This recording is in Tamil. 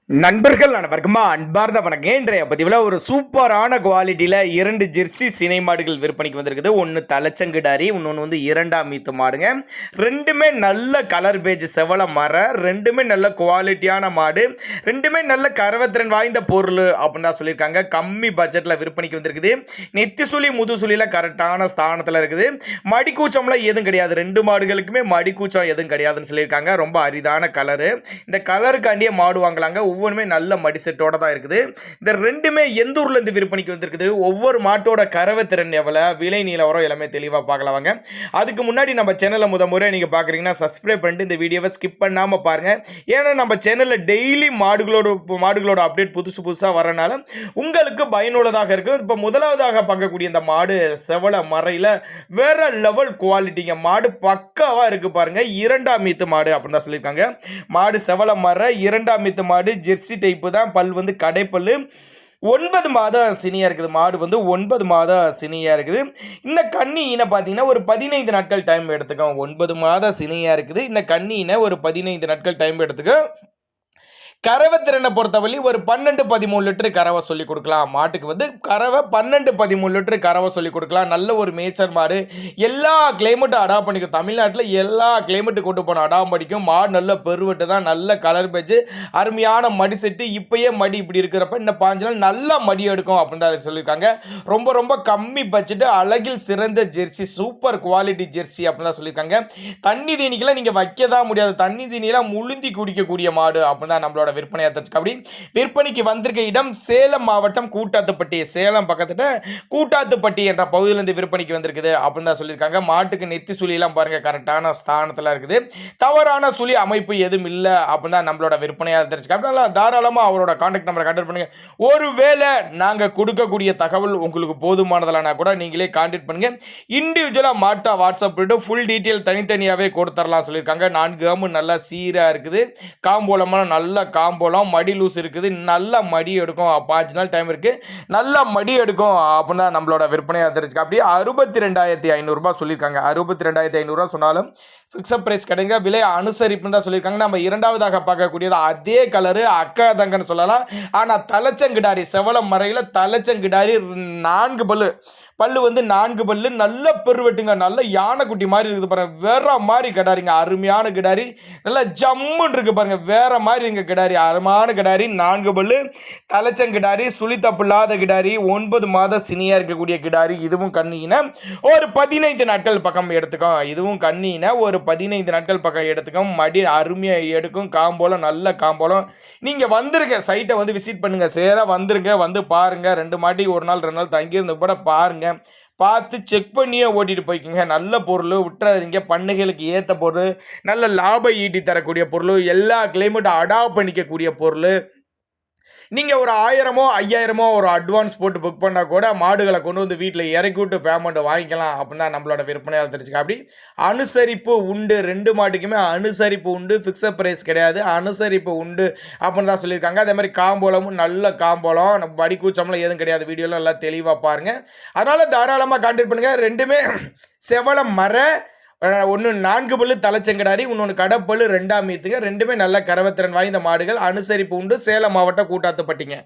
நண்பர்கள் அனைவருக்குமா அன்பார்ந்த வணக்கம். இன்றைய பதிவில் ஒரு சூப்பரான குவாலிட்டியில் 2 ஜெர்சி சினை மாடுகள் விற்பனைக்கு வந்திருக்குது. ஒன்று தலைச்சங்கிடாரி, இன்னொன்று வந்து இரண்டாம் மீத்து மாடுங்க. ரெண்டுமே நல்ல கலர் பேஜ் செவல மர, ரெண்டுமே நல்ல குவாலிட்டியான மாடு, ரெண்டுமே நல்ல கரவத்திறன் வாய்ந்த பொருள் அப்படின்னு தான் சொல்லியிருக்காங்க. கம்மி பட்ஜெட்டில் விற்பனைக்கு வந்திருக்குது. நெத்தி சுழி முதுசுழியில் கரெக்டான ஸ்தானத்தில் இருக்குது. மடிக்கூச்சம்லாம் எதுவும் கிடையாது. ரெண்டு மாடுகளுக்குமே மடிக்கூச்சம் எதுவும் கிடையாதுன்னு சொல்லியிருக்காங்க. ரொம்ப அரிதான கலரு. இந்த கலருக்காண்டியே மாடு வாங்கலாங்க. ஒவ்வொன்றுமே நல்ல மடி செட்டோட தான் இருக்குது. இந்த ரெண்டுமே எந்த ஊர்லேருந்து விற்பனைக்கு வந்திருக்குது, ஒவ்வொரு மாட்டோட கறவை திறன் எவ்வளோ, விலை நிலவரம் எல்லாமே தெளிவாக பார்க்கலாம் வாங்க. அதுக்கு முன்னாடி நம்ம சேனலை முறை நீங்கள் பார்க்குறீங்கன்னா சப்ஸ்கிரைப் பண்ணிட்டு இந்த வீடியோவை ஸ்கிப் பண்ணாமல் பாருங்கள். ஏன்னா நம்ம சேனலில் டெய்லி மாடுகளோட அப்டேட் புதுசாக வரனால உங்களுக்கு பயனுள்ளதாக இருக்கும். இப்போ முதலாவதாக பார்க்கக்கூடிய இந்த மாடு செவல மறையில் வேற லெவல் குவாலிட்டிங்க. மாடு பக்காவாக இருக்குது பாருங்கள். இரண்டாம் மீத்து மாடு அப்படின்னு தான் சொல்லியிருக்காங்க. மாடு செவல மர, இரண்டாம் மீத்து மாடு, ஜெர்சி டைப்பு தான். பல் வந்து கடைப்பல். 9 மாதம் சினியாக இருக்குது. மாடு வந்து 9 மாதம் சினியாக இருக்குது. இன்னும் கண்ணினை பார்த்தீங்கன்னா ஒரு 15 நாட்கள் டைம் எடுத்துக்கும். 9 மாதம் சினியாக இருக்குது. இன்னும் கண்ணினை ஒரு 15 நாட்கள் டைம் எடுத்துக்கும். கறவை திறனை பொறுத்தவரை ஒரு 12-13 லிட்டரு கறவை சொல்லி கொடுக்கலாம். மாட்டுக்கு வந்து கறவை 12-13 லிட்டரு கறவை சொல்லி கொடுக்கலாம். நல்ல ஒரு மேய்ச்சல் மாடு. எல்லா கிளைமேட்டும் அடாப்ட் பண்ணிக்கும். தமிழ்நாட்டில் எல்லா கிளைமேட்டு கொண்டு போன அடாப்ட் பண்ணிக்கும். மாடு நல்ல பெருவெட்டு தான். நல்ல கலர் பேஜ், அருமையான மடி செட்டு. இப்பயே மடி இப்படி இருக்கிறப்ப இன்னும் 5 நாள் நல்லா மடி எடுக்கும் அப்படின்னு தான் சொல்லியிருக்காங்க. ரொம்ப ரொம்ப கம்மி பட்ஜெட்டு, அழகில் சிறந்த ஜெர்சி, சூப்பர் குவாலிட்டி ஜெர்சி அப்படின்னு தான் சொல்லியிருக்காங்க. தண்ணி தீனிக்கெல்லாம் நீங்கள் வைக்க தான் முடியாது. தண்ணி தீனியெல்லாம் முழுந்தி குடிக்கக்கூடிய மாடு அப்படின்னு தான் நம்மளோட விற்பனையா தெரிஞ்சுக்க. அப்படி விற்பனைக்கு வந்திருக்க இடம் சேலம் மாவட்டம் கூட்டாத்துப்பட்டி. சேலம் பக்கத்துல கூட்டாத்துப்பட்டி என்ற பகுதியிலிருந்து விற்பனைக்கு வந்திருக்குது அப்படின்னு தான் சொல்லியிருக்காங்க. மாட்டுக்கு நெத்தி சுழியெல்லாம் பாருங்க கரெக்டான ஸ்தானத்தில் இருக்குது. தவறான சுழி அமைப்பு எதுவும் இல்லை அப்படின்னு தான் நம்மளோட விற்பனையா தெரிஞ்சுக்க. அப்படின்னா தாராளமாக அவரோட கான்டாக்ட் நம்பரை கான்டாக்ட் பண்ணுங்க. ஒருவேளை நாங்கள் கொடுக்கக்கூடிய தகவல் உங்களுக்கு போதுமானதெல்லாம் கூட நீங்களே கான்டாக்ட் பண்ணுங்க. இண்டிவிஜுவலாக மாட்டா வாட்ஸ்அப் பண்ணிட்டு ஃபுல் டீட்டெயில் தனித்தனியாகவே கொடுத்துடலாம் சொல்லியிருக்காங்க. 4 காம்பு நல்லா சீராக இருக்குது. காம்போலமான நல்ல காம்போலம், மடி லூஸ் இருக்குது. நல்லா மடி எடுக்கும். 5 நாள் டைம் இருக்குது. நல்லா மடி எடுக்கும் அப்படின்னா நம்மளோட விற்பனையாக தெரிஞ்சுக்க. அப்படியே 62,500 ரூபாய் சொல்லியிருக்காங்க. 62,500 ரூபாய் சொன்னாலும் ஃபிக்ஸட் பிரைஸ் கிடைங்க. விலை அனுசரிப்புன்னு தான் சொல்லியிருக்காங்க. நம்ம இரண்டாவதாக பார்க்கக்கூடியது அதே கலரு அக்கா தங்கன்னு சொல்லலாம். ஆனால் தலைச்சங்கிடாரி செவல மறையில் தலைச்சங்கிடாரி 4 பல்லு வந்து 4 பல்லு. நல்ல பெருவெட்டுங்க. நல்ல யானைக்குட்டி மாதிரி இருக்குது பாருங்க. வேற மாதிரி கிடாரிங்க. அருமையான கிடாரி. நல்லா ஜம்முன்னு இருக்கு பாருங்க. வேற மாதிரி இங்க கிடாரி. அருமையான கிடாரி. 4 பல்லு தலைச்சங்கிடாரி. சுழித்தப்பில்லாத கிடாரி. 9 மாதம் சினியா இருக்கக்கூடிய கிடாரி. இதுவும் கண்ணின ஒரு 15 நாட்கள் பக்கம் எடுத்துக்கும். இதுவும் கண்ணின ஒரு 15 நாட்கள் பக்கம் எடுத்துக்கும். மடி அருமையாக எடுக்கும். காம்போலம் நல்ல காம்போலம். நீங்க வந்துருங்க, சைட்டை வந்து விசிட் பண்ணுங்க. சேரா வந்துருங்க, வந்து பாருங்க. 2 மாட்டி ஒரு நாள் 2 நாள் தங்கியிருந்து கூட பாருங்க. பார்த்து செக் பண்ணியே ஓட்டிட்டு போய்க்குங்க. நல்ல பொருள் விட்டுறாதீங்க. பண்ணைகளுக்கு ஏற்ற பொருள், நல்ல லாபம் ஈட்டி தரக்கூடிய பொருள், எல்லா கிளைமேட்டும் அடாப்ட் பண்ணிக்கக்கூடிய பொருள். நீங்கள் ஒரு 1000 5000 ஒரு அட்வான்ஸ் போட்டு புக் பண்ணால் கூட மாடுகளை கொண்டு வந்து வீட்டில் இறக்கி விட்டு பேமெண்ட் வாங்கிக்கலாம் அப்படின்னு தான் நம்மளோட விற்பனையாளர் தெரிஞ்சுக்க. அப்படி அனுசரிப்பு உண்டு. 2 மாட்டுக்குமே அனுசரிப்பு உண்டு. ஃபிக்ஸட் ப்ரைஸ் கிடையாது. அனுசரிப்பு உண்டு அப்படின்னு தான் சொல்லியிருக்காங்க. அதே மாதிரி காம்போலமும் நல்ல காம்போலம். வடிக்கூச்சம்லாம் எதுவும் கிடையாது. வீடியோலாம் நல்லா தெளிவாக பாருங்கள். அதனால் தாராளமாக கான்டாக்ட் பண்ணுங்கள். ரெண்டுமே செவல மர. ஒன்று 4 பல்லு தலைச்சங்கடாரி, இன்னொன்று கடப்பல்லு 2ஆம் மீத்துங்க. ரெண்டுமே நல்ல கரவத்திறன் வாய்ந்த மாடுகள். அனுசரிப்பு உண்டு. சேலம் மாவட்டம் கூட்டாத்துப்பட்டிங்க.